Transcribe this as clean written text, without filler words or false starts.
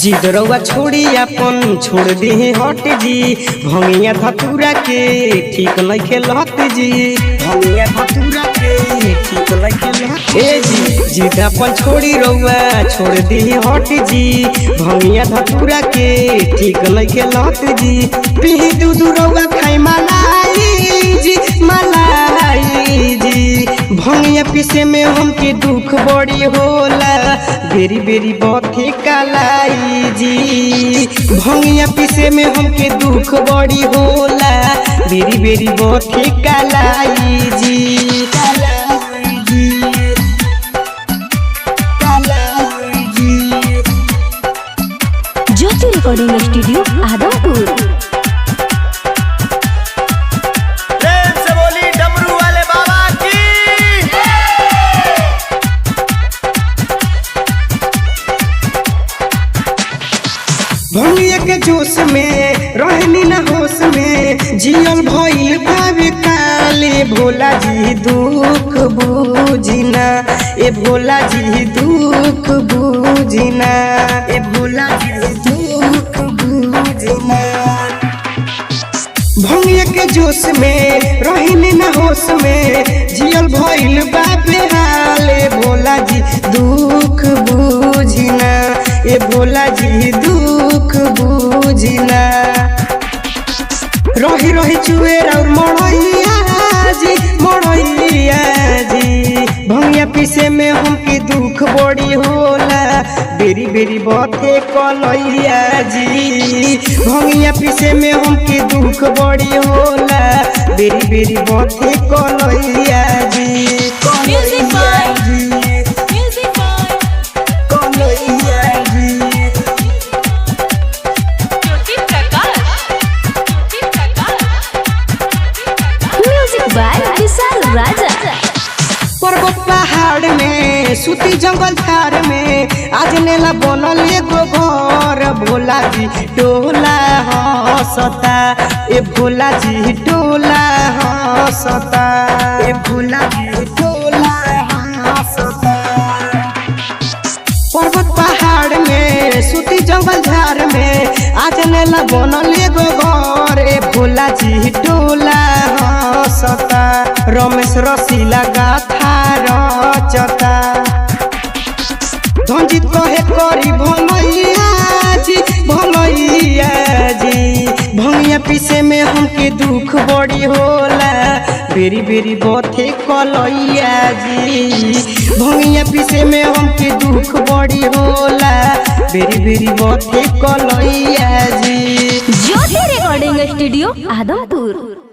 जिद रउआ छोड़ी अपन छोड़ दे हट जी। भंगिया धतूरा के ठीक नइखे लत जी। भंगिया धतूरा के ठीक नइखे लत ए जी। जिद अपन छोड़ी रउआ छोड़ दे हट जी। भंगिया धतूरा के ठीक नइखे लत जी। पी दूध रउआ खाई मलाई जी, मलाई जी। भंगिया पीसे में हमके दुख बड़ी होला, बेरी बेरी बथे कलाई जी। भंगिया पीसे में हमके दुख बड़ी होला, बेरी बेरी बथे कलाई जी। कलाई जी, कलाई जी। ज्योति रिकॉर्डिंग स्टूडियो आदमपुर। भंगिया के जोश में रहनी न होश में, जियल भइल भावे काले। भोला जी दुख बुझिना, ए भोला जी दुख बुझिना, ए भोला जी दुख बुझिना। भंगिया के जोश में रहनी न होश में, जियल भइल बाबे हाले। भोला जी दुख बुझिना, ए भोला जी दुख बुझिना। रही रही चुएर और मड़ैया जी, मड़ैया जी। भंगिया पीसे में हमके दुख बड़ी होला, बेरी बेरी बथे कलैया जी। भंगिया पीसे में हमके दुख बड़ी होला, बेरी बेरी बथे कलैया जी। कलैया जी, कलैया जी। म्यूजिक बाय विशाल राजा। पर्वत पहाड़ में सूती जंगल थार में, आज नेला बनल एगो घर। भोला जी टोला हंसता, ए भोला जी टोला हंसता, ए भोला जी टोला हंसता। पर्वत पहाड़ में सूती जंगल झार में, आज नेला बनल एगो घर। ए भोला जी टोला हंसता, रमेश रसीला गाथा रचता। धनजीत कहे करी भलैया जी, भलैया जी। भंगिया पीसे में हमके दुख बड़ी होला, बेरी बेरी बथे कलैया जी। भंगिया पीसे में हमके दुख बड़ी होला, बेरी बेरी बथे कलैया जी। ज्योति रिकॉर्डिंग स्टूडियो आदमपुर।